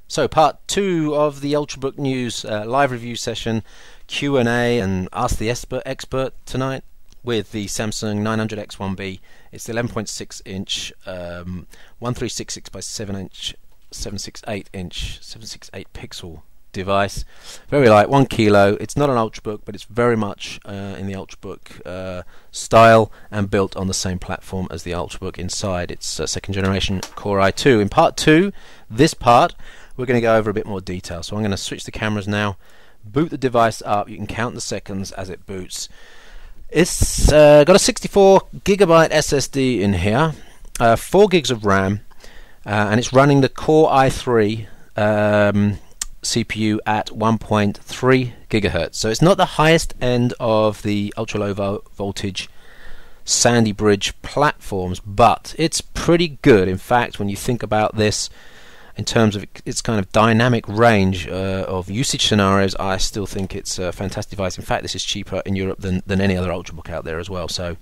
So part 2 of the Ultrabook News live review session, Q&A and Ask the Expert tonight with the Samsung 900X1B. It's the 11.6 inch 1366 by 768 pixel device. Very light, 1 kilo. It's not an Ultrabook, but it's very much in the Ultrabook style and built on the same platform as the Ultrabook inside. It's second generation Core i2. In part 2, this part, we're going to go over a bit more detail. So I'm going to switch the cameras now, boot the device up. You can count the seconds as it boots. It's got a 64 gigabyte SSD in here, 4 gigs of RAM, and it's running the Core i3 CPU at 1.3 gigahertz. So it's not the highest end of the ultra low voltage Sandy Bridge platforms, but it's pretty good. In fact, when you think about this in terms of its kind of dynamic range of usage scenarios, I still think it's a fantastic device. In fact, this is cheaper in Europe than any other Ultrabook out there as well. So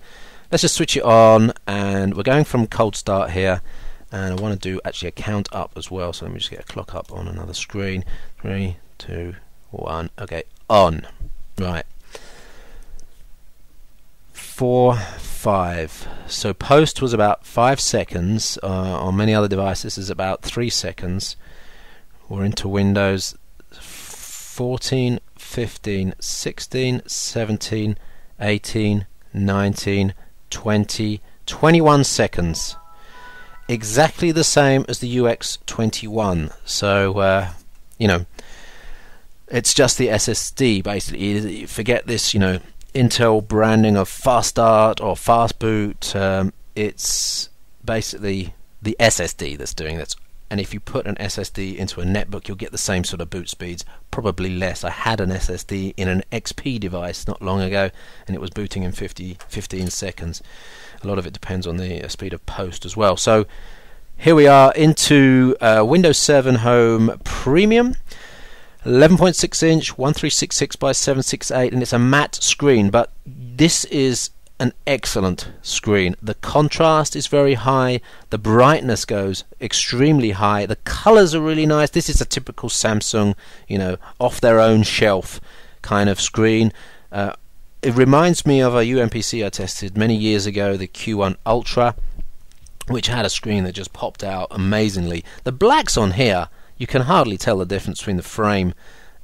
let's just switch it on, and we're going from cold start here, and I want to do actually a count up as well. So let me just get a clock up on another screen. 3, 2, 1. Okay, on. Right. 4, 5. So post was about 5 seconds. On many other devices is about 3 seconds. We're into Windows 14, 15, 16, 17, 18, 19, 20, 21 seconds. Exactly the same as the UX21. So you know, it's just the SSD basically. Forget this, you know, Intel branding of fast start or fast boot. It's basically the SSD that's doing this. And if you put an SSD into a netbook, you'll get the same sort of boot speeds, probably less. I had an SSD in an XP device not long ago, and it was booting in 15 seconds. A lot of it depends on the speed of post as well. So here we are into Windows 7 Home Premium. 11.6 inch 1366 by 768, and it's a matte screen, but this is an excellent screen. The contrast is very high, the brightness goes extremely high, the colors are really nice. This is a typical Samsung, you know, off their own shelf kind of screen. It reminds me of a UMPC I tested many years ago, the Q1 Ultra, which had a screen that just popped out amazingly. The blacks on here, you can hardly tell the difference between the frame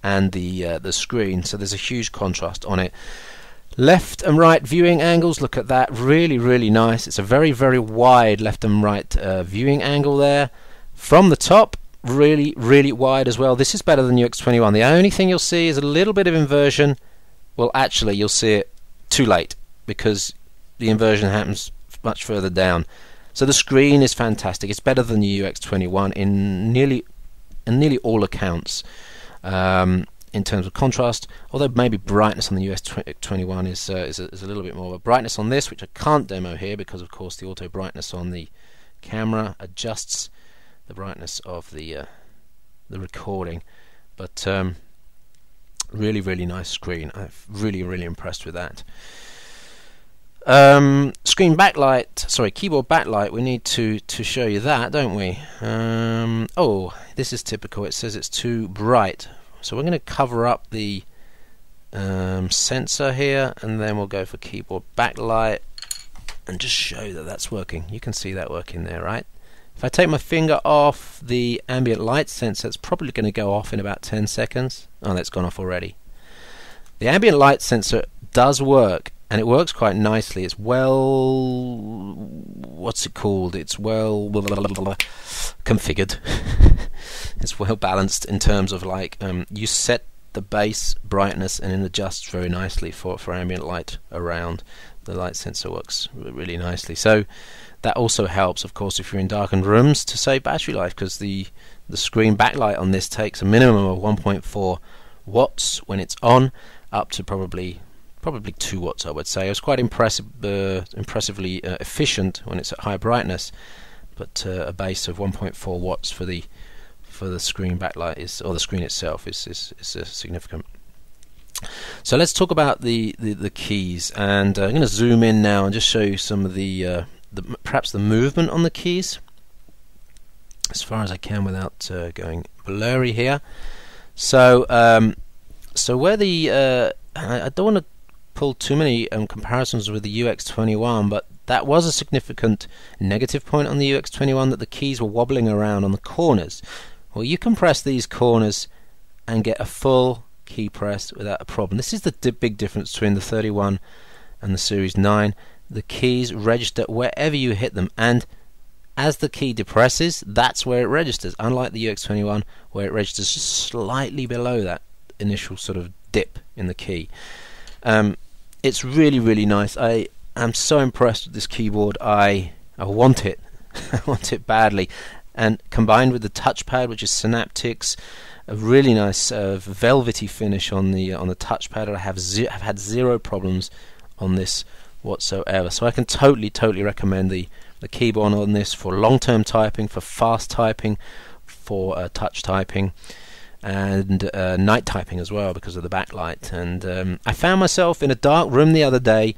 and the screen, so there's a huge contrast on it. Left and right viewing angles, look at that, really, really nice. It's a very, very wide left and right viewing angle there. From the top, really, really wide as well. This is better than UX21. The only thing you'll see is a little bit of inversion. Well, actually, you'll see it too late, because the inversion happens much further down. So the screen is fantastic. It's better than the UX21 in nearly all accounts in terms of contrast, although maybe brightness on the US21 is a little bit more of a brightness on this, which I can't demo here because of course the auto brightness on the camera adjusts the brightness of the recording. But really, really nice screen. I'm really, really impressed with that. Screen backlight, sorry, keyboard backlight, we need to show you that, don't we? Oh, this is typical. It says it's too bright, so we're going to cover up the sensor here, and then we'll go for keyboard backlight and just show that that's working. You can see that working there, right? If I take my finger off the ambient light sensor, it's probably going to go off in about 10 seconds. Oh, that's gone off already. The ambient light sensor does work, and it works quite nicely. It's well, what's it called? It's well configured. It's well balanced in terms of like you set the base brightness and it adjusts very nicely for ambient light around. The light sensor works really nicely. So that also helps, of course, if you're in darkened rooms, to save battery life, because the screen backlight on this takes a minimum of 1.4 watts when it's on, up to probably 2 watts, I would say. It was quite impressively efficient when it's at high brightness, but a base of 1.4 watts for the screen backlight or the screen itself is significant. So let's talk about the keys, and I'm going to zoom in now and just show you some of the perhaps the movement on the keys. as far as I can without going blurry here. So so where the I don't want to pull too many comparisons with the UX21, but that was a significant negative point on the UX21, that the keys were wobbling around on the corners. Well, you can press these corners and get a full key press without a problem. This is the big difference between the 31 and the Series 9. The keys register wherever you hit them, and as the key depresses, that's where it registers, unlike the UX21 where it registers just slightly below that initial sort of dip in the key. It's really, really nice. I am so impressed with this keyboard. I want it. I want it badly. And combined with the touchpad, which is Synaptics, a really nice velvety finish on the touchpad. I've had zero problems on this whatsoever. So I can totally recommend the keyboard on this for long-term typing, for fast typing, for touch typing, and night typing as well because of the backlight. And I found myself in a dark room the other day.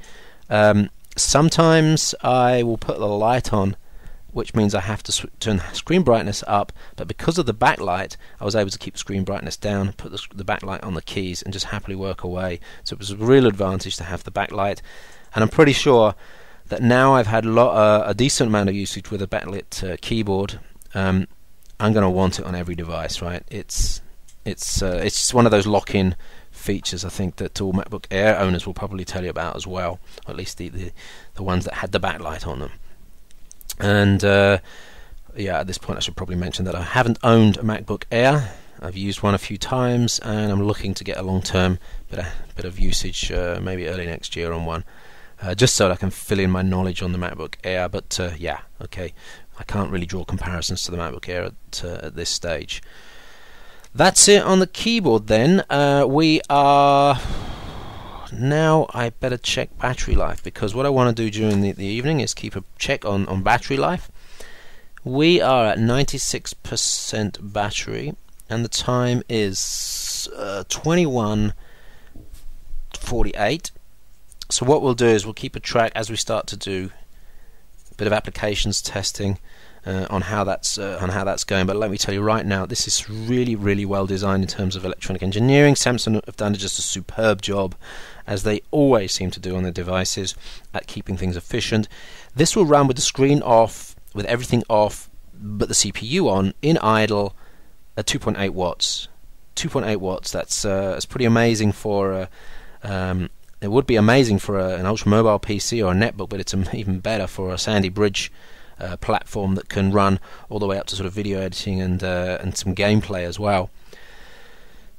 Sometimes I will put the light on, which means I have to turn screen brightness up, but because of the backlight I was able to keep screen brightness down, put the backlight on the keys, and just happily work away. So it was a real advantage to have the backlight, and I'm pretty sure that now I've had a decent amount of usage with a backlit keyboard. I'm going to want it on every device, right? It's one of those lock-in features, I think, that all MacBook Air owners will probably tell you about as well, or at least the ones that had the backlight on them. And yeah, at this point I should probably mention that I haven't owned a MacBook Air. I've used one a few times, and I'm looking to get a long-term bit of usage, maybe early next year on one, just so that I can fill in my knowledge on the MacBook Air. But yeah, okay, I can't really draw comparisons to the MacBook Air at this stage. That's it on the keyboard then. We are... Now I better check battery life, because what I want to do during the evening is keep a check on battery life. We are at 96% battery, and the time is 21:48. So what we'll do is we'll keep a track as we start to do a bit of applications testing on how that's going. But let me tell you right now, this is really well designed in terms of electronic engineering. Samsung have done just a superb job, as they always seem to do on their devices, at keeping things efficient. This will run with the screen off, with everything off, but the CPU on, in idle, at 2.8 watts. 2.8 watts. That's pretty amazing for. It would be amazing for an ultra mobile PC or a netbook, but it's even better for a Sandy Bridge platform that can run all the way up to sort of video editing and some gameplay as well.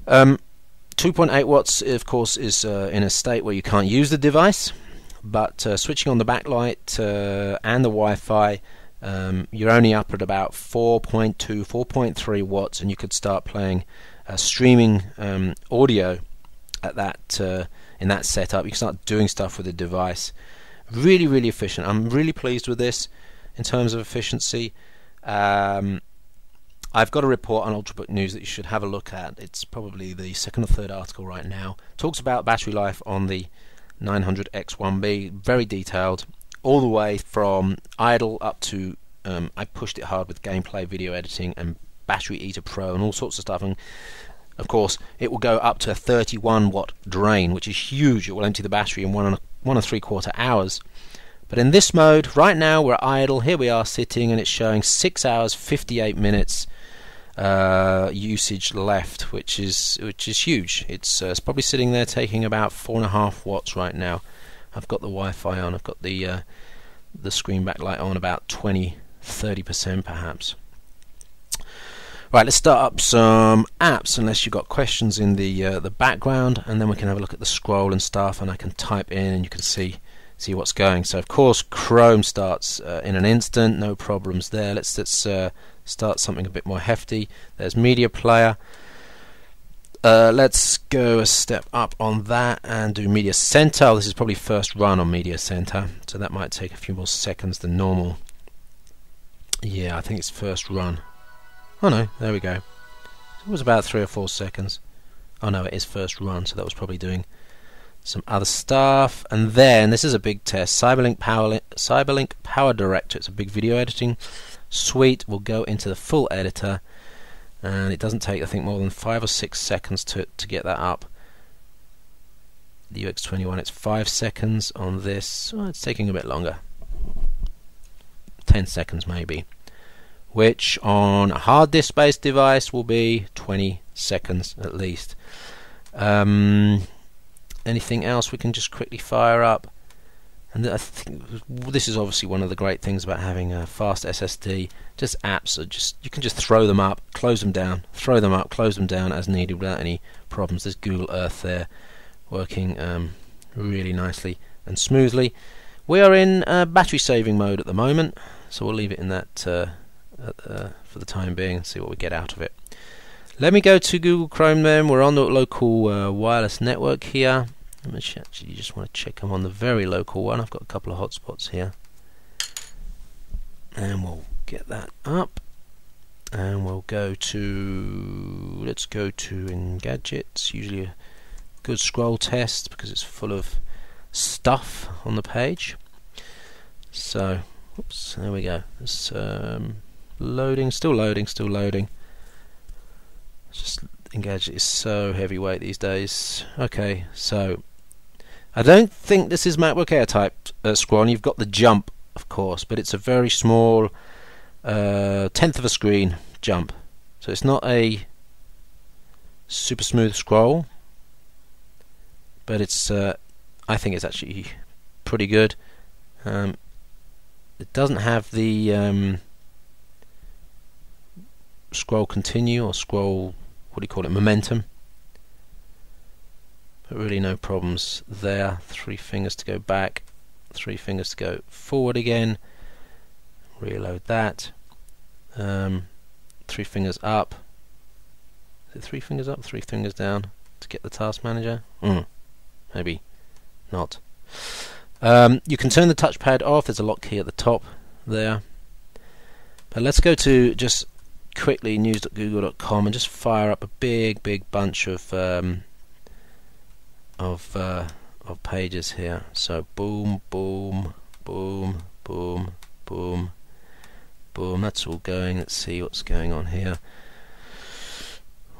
2.8 watts, of course, is in a state where you can't use the device, but switching on the backlight and the Wi-Fi, you're only up at about 4.2, 4.3 watts, and you could start playing streaming audio at that in that setup. You can start doing stuff with the device. Really efficient. I'm really pleased with this in terms of efficiency. I've got a report on Ultrabook News that you should have a look at. It's probably the second or third article right now. Talks about battery life on the 900X1B, very detailed, all the way from idle up to I pushed it hard with gameplay, video editing, and Battery Eater Pro, and all sorts of stuff. And of course, it will go up to a 31 watt drain, which is huge. It will empty the battery in 1.75 hours. But in this mode, right now we're idle. Here we are sitting, and it's showing 6 hours 58 minutes usage left, which is huge. It's probably sitting there taking about 4.5 watts right now. I've got the Wi-Fi on. I've got the screen backlight on about 20-30% perhaps. Right, let's start up some apps, unless you've got questions in the background, and then we can have a look at the scroll and stuff, and I can type in and you can see what's going. So of course Chrome starts in an instant, no problems there. Let's start something a bit more hefty. There's Media Player. Let's go a step up on that and do Media Center. Oh, this is probably first run on Media Center, so that might take a few more seconds than normal. Yeah, I think it's first run. Oh no, there we go. It was about 3 or 4 seconds. Oh no, it is first run, so that was probably doing some other stuff, and then this is a big test. Cyberlink Power Director. It's a big video editing suite. Will go into the full editor, and it doesn't take, I think, more than 5 or 6 seconds to get that up. The UX21, it's 5 seconds on this. Well, it's taking a bit longer, 10 seconds maybe, which on a hard disk based device will be 20 seconds at least. Anything else we can just quickly fire up? And I think this is obviously one of the great things about having a fast SSD. Just apps are you can just throw them up, close them down, throw them up, close them down as needed without any problems. There's Google Earth there, working really nicely and smoothly. We are in battery saving mode at the moment, so we'll leave it in that for the time being and see what we get out of it. Let me go to Google Chrome then. We're on the local wireless network here. Actually, you just want to check I'm on the very local one. I've got a couple of hotspots here, and we'll get that up, and we'll go to, let's go to Engadgets. Usually a good scroll test because it's full of stuff on the page. So, oops, there we go. It's loading, still loading. Just Engadget is so heavyweight these days. Okay, so I don't think this is MacBook Air type scroll. You've got the jump, of course, but it's a very small tenth of a screen jump, so it's not a super smooth scroll, but it's I think it's actually pretty good. It doesn't have the scroll continue or scroll, what do you call it, momentum, but really no problems there. 3 fingers to go back, 3 fingers to go forward again, reload that. 3 fingers up, is it 3 fingers up, 3 fingers down to get the task manager? Maybe not. You can turn the touchpad off. There's a lock key at the top there, but let's go to just quickly news.google.com and just fire up a big bunch of pages here. So boom, that's all going. Let's see what's going on here.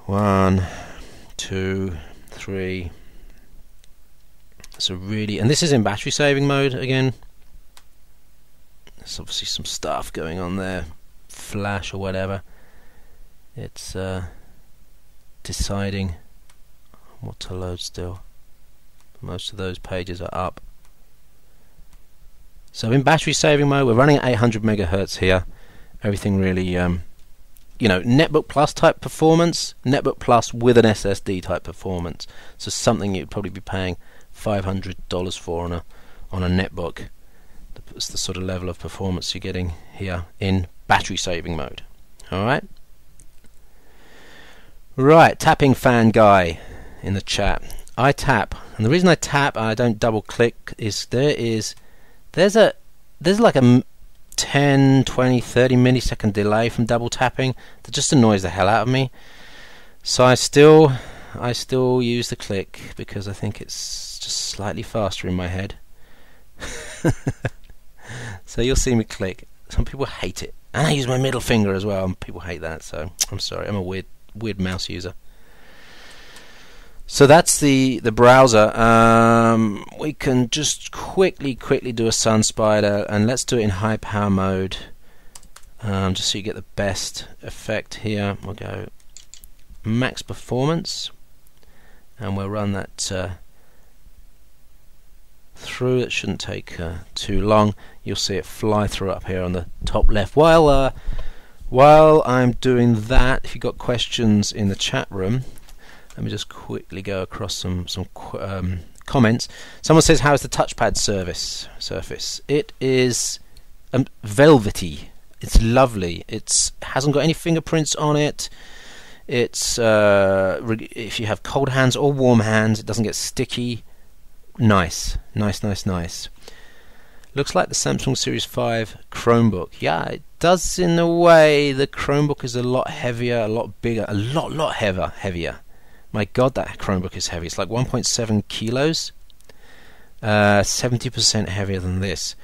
1, 2, 3. So really, and this is in battery saving mode again. There's obviously some stuff going on there, flash or whatever. It's deciding what to load still. Most of those pages are up. So in battery saving mode, we're running at 800 megahertz here. Everything really, Netbook Plus type performance, Netbook Plus with an SSD type performance. So something you'd probably be paying $500 for on a netbook. That's the sort of level of performance you're getting here in battery saving mode. Alright. Right, tapping fan guy in the chat. I tap, and the reason I tap and I don't double click is there's like a 10, 20, 30 millisecond delay from double tapping that just annoys the hell out of me. So I still use the click because I think it's just slightly faster in my head. So you'll see me click. Some people hate it, and I use my middle finger as well, and people hate that. So I'm sorry, I'm a weird mouse user. So that's the browser. We can just quickly do a Sun Spider, and let's do it in high power mode, just so you get the best effect here. We'll go max performance, and we'll run that through. It shouldn't take too long. You'll see it fly through up here on the top left. While I'm doing that, if you've got questions in the chat room, let me just quickly go across some comments. Someone says, "How is the touchpad surface?" It is velvety. It's lovely. It hasn't got any fingerprints on it. It's if you have cold hands or warm hands, it doesn't get sticky. Nice. Looks like the Samsung Series 5 Chromebook. Yeah, it does in a way. The Chromebook is a lot heavier, a lot bigger, a lot heavier. My God, that Chromebook is heavy. It's like 1.7 kilos. 70% heavier than this.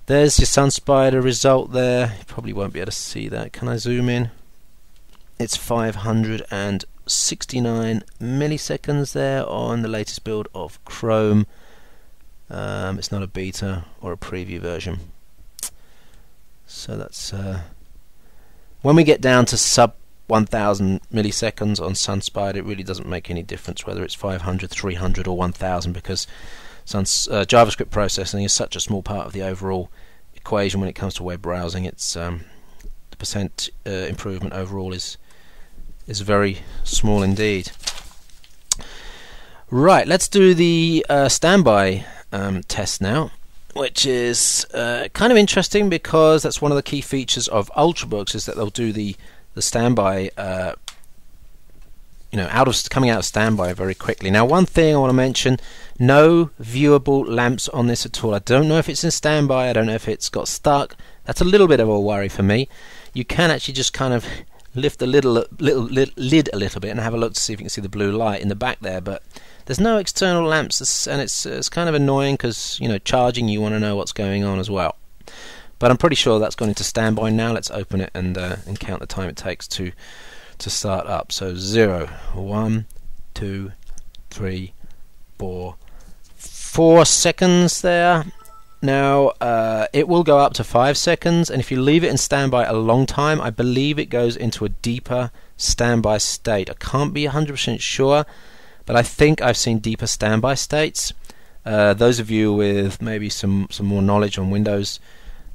There's your SunSpider result there. You probably won't be able to see that. Can I zoom in? It's 569 milliseconds there on the latest build of Chrome. It's not a beta or a preview version. So that's when we get down to sub 1000 milliseconds on SunSpider, it really doesn't make any difference whether it's 500, 300 or 1000, because JavaScript processing is such a small part of the overall equation when it comes to web browsing. It's the percent improvement overall is very small indeed. Right, let's do the standby test now, which is kind of interesting because that's one of the key features of Ultrabooks, is that they'll do the standby, coming out of standby very quickly. Now, one thing I want to mention: no viewable lamps on this at all. I don't know if it's in standby. I don't know if it's got stuck. That's a little bit of a worry for me. You can actually just kind of lift the lid a little bit and have a look to see if you can see the blue light in the back there, but there's no external lamps, and it's kind of annoying because, charging, you want to know what's going on as well. But I'm pretty sure that's gone into standby now. Let's open it and count the time it takes to start up. So 0, 1, 2, 3, 4 seconds there. Now it will go up to 5 seconds, and if you leave it in standby a long time, I believe it goes into a deeper standby state. I can't be 100% sure, but I think I've seen deeper standby states. Those of you with maybe some more knowledge on Windows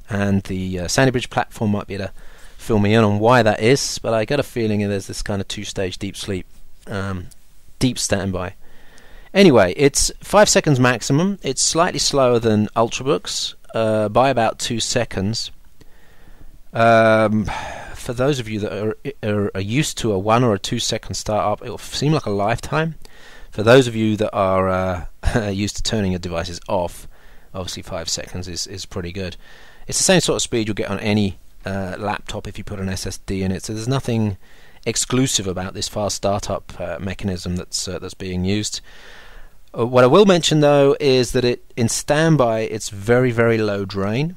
and the Sandy Bridge platform might be able to fill me in on why that is, but I got a feeling there's this kind of two-stage deep sleep, deep standby. Anyway, it's 5 seconds maximum. It's slightly slower than Ultrabooks by about 2 seconds. For those of you that are used to a 1 or a 2 second startup, it will seem like a lifetime. For those of you that are used to turning your devices off, obviously 5 seconds is pretty good. It's the same sort of speed you'll get on any laptop if you put an SSD in it. So there's nothing exclusive about this fast startup mechanism that's being used. What I will mention though is that in standby it's very, very low drain.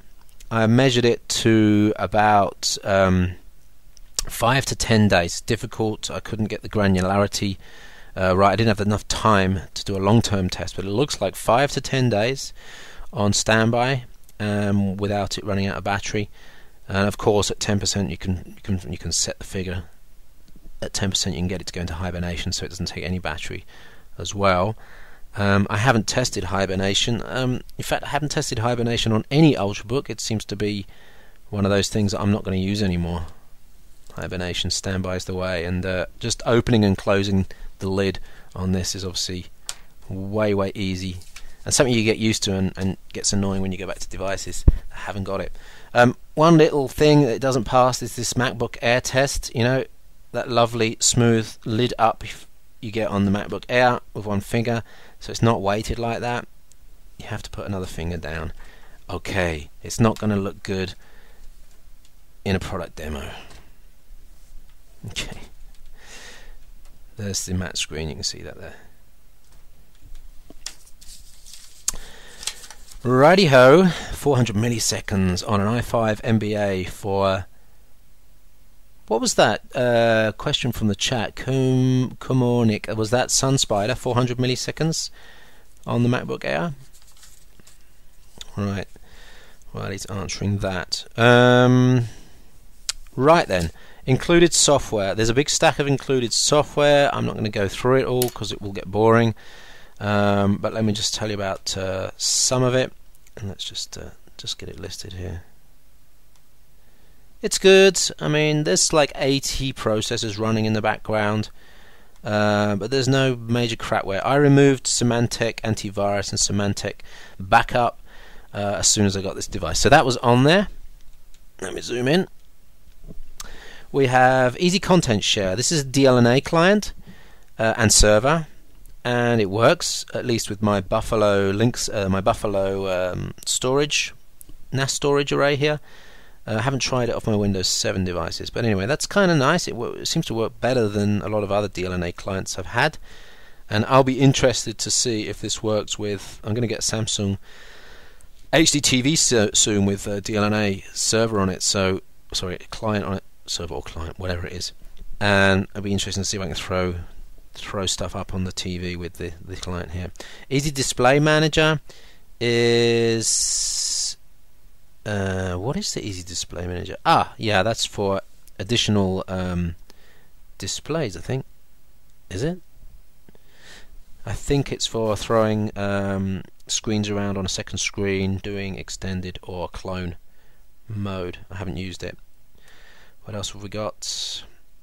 I measured it to about 5 to 10 days. Difficult. I couldn't get the granularity right. I didn't have enough time to do a long-term test, but it looks like 5 to 10 days on standby without it running out of battery. And of course, at 10% you can set the figure. At 10% you can get it to go into hibernation, so it doesn't take any battery as well. I haven't tested hibernation. In fact, I haven't tested hibernation on any Ultrabook. It seems to be one of those things that I'm not going to use anymore. Hibernation, standby is the way, and just opening and closing the lid on this is obviously way easy, and something you get used to and gets annoying when you go back to devices that haven't got it. One little thing that it doesn't pass is this MacBook Air test. That lovely smooth lid up you get on the MacBook Air with one finger, so it's not weighted like that. You have to put another finger down. Okay, it's not going to look good in a product demo. Okay, there's the matte screen, you can see that there. Righty ho, 400 milliseconds on an i5 MBA for, what was that question from the chat? Kumornik, was that SunSpider 400 milliseconds on the MacBook Air? Right, well, he's answering that. Right then, included software. There's a big stack of included software. I'm not going to go through it all because it will get boring. But let me just tell you about some of it, and let's just get it listed here. It's good. I mean, there's like 80 processors running in the background, but there's no major crapware. I removed Symantec antivirus and Symantec backup as soon as I got this device, so that was on there. Let me zoom in. We have Easy Content Share. This is a DLNA client and server, and it works at least with my Buffalo links, my Buffalo storage, NAS storage array here. I haven't tried it off my Windows 7 devices, but anyway, that's kind of nice. It seems to work better than a lot of other DLNA clients I've had. And I'll be interested to see if this works with, I'm going to get Samsung HDTV soon with DLNA server on it, so sorry, client on it, server or client, whatever it is. And it'll be interesting to see if I can throw stuff up on the TV with the client here. Easy Display Manager is what is the Easy Display Manager? Yeah, that's for additional displays, I think. Is it? I think it's for throwing screens around on a second screen, doing extended or clone mode. I haven't used it. What else have we got?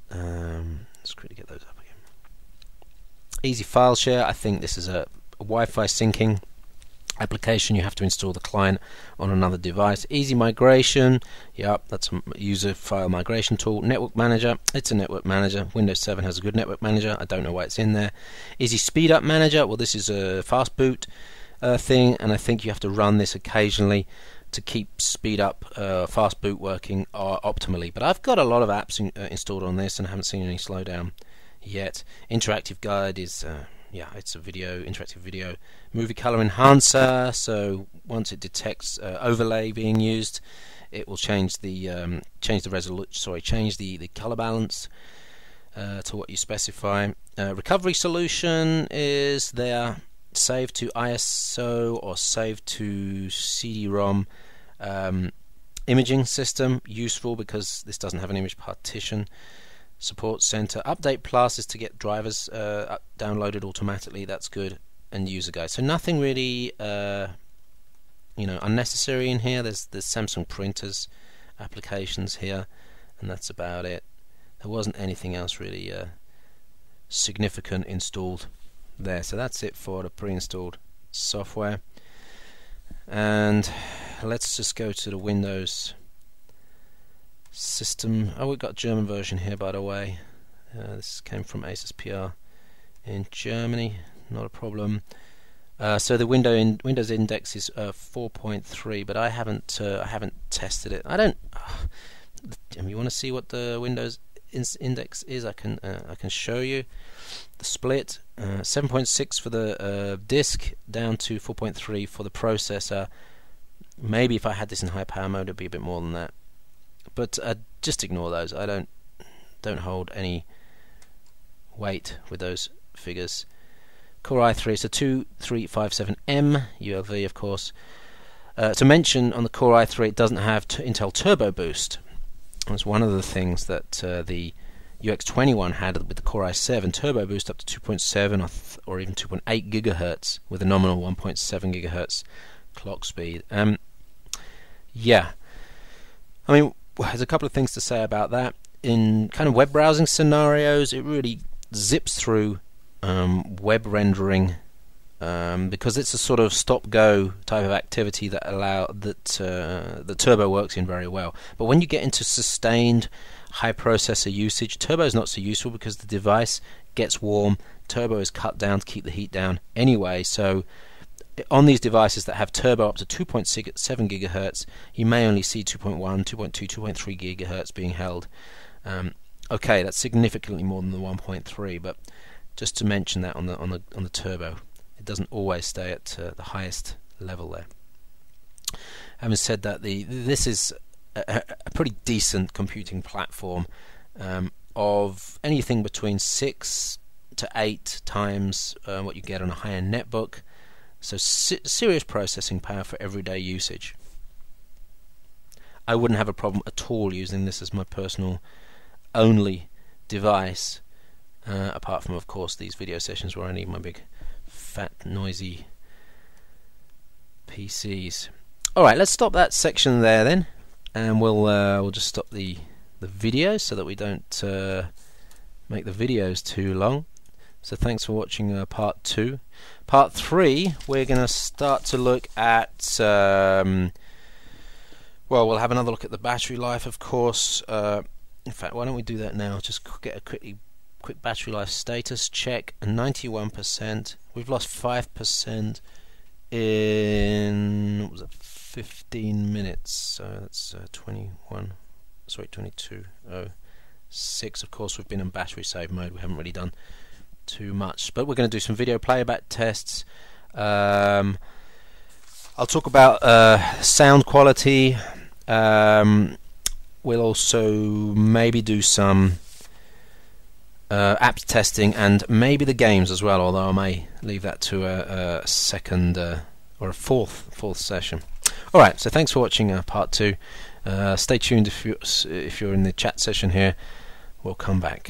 Let's quickly get those up again. Easy File Share. I think this is a Wi-Fi syncing application. You have to install the client on another device. Easy Migration. Yep, that's a user file migration tool. Network Manager. It's a network manager. Windows 7 has a good network manager. I don't know why it's in there. Easy Speed Up Manager. Well, this is a fast boot thing, and I think you have to run this occasionally to keep speed up fast boot working optimally. But I've got a lot of apps installed on this and haven't seen any slowdown yet. Interactive Guide is it's a interactive video. Movie Color Enhancer, so once it detects overlay being used, it will change the color balance to what you specify. Recovery Solution is there. Save to ISO or save to CD-ROM imaging system, useful because this doesn't have an image partition. Support Center. Update Plus is to get drivers downloaded automatically. That's good. And user guide. So nothing really unnecessary in here. There's Samsung printers applications here, and that's about it. There wasn't anything else really significant installed there. So that's it for the pre-installed software. And let's just go to the Windows system. We've got a German version here, by the way. This came from Asus PR in Germany. Not a problem. So the Windows index is 4.3, but I haven't tested it. I don't. You want to see what the Windows index is? I can show you the split. 7.6 for the disk, down to 4.3 for the processor. Maybe if I had this in high power mode, it'd be a bit more than that. But just ignore those. I don't hold any weight with those figures. Core i3, it's a 2357M ULV, of course. To mention, on the Core i3, it doesn't have Intel Turbo Boost. That's one of the things that the UX21 had with the Core i7. Turbo Boost up to 2.7 or even 2.8 gigahertz with a nominal 1.7 gigahertz clock speed. Yeah, I mean, there's a couple of things to say about that. In kind of web browsing scenarios, it really zips through web rendering because it's a sort of stop-go type of activity that the Turbo works in very well. But when you get into sustained high processor usage, Turbo is not so useful because the device gets warm. Turbo is cut down to keep the heat down anyway. So on these devices that have Turbo up to 2.7 gigahertz, you may only see 2.1, 2.2, 2.3 gigahertz being held. Okay, that's significantly more than the 1.3, but just to mention that on the Turbo, it doesn't always stay at the highest level there. Having said that, this is a pretty decent computing platform of anything between 6 to 8 times what you get on a high-end netbook. So serious processing power for everyday usage. I wouldn't have a problem at all using this as my personal only device. Apart from, of course, these video sessions where I need my big, fat, noisy PCs. Alright, let's stop that section there then, and we'll just stop the video so that we don't make the videos too long. So thanks for watching part 2. Part 3, we're going to start to look at, well, we'll have another look at the battery life, of course. In fact, why don't we do that now? Just get a quick battery life status check. 91%. We've lost 5% in, what was it, 15 minutes. So that's 22. 6. Of course, we've been in battery save mode. We haven't really done too much. But we're going to do some video playback tests. I'll talk about sound quality. We'll also maybe do some app testing and maybe the games as well, although I may leave that to a second or a fourth session. Alright, so thanks for watching part 2. Stay tuned if you're in the chat session here. We'll come back.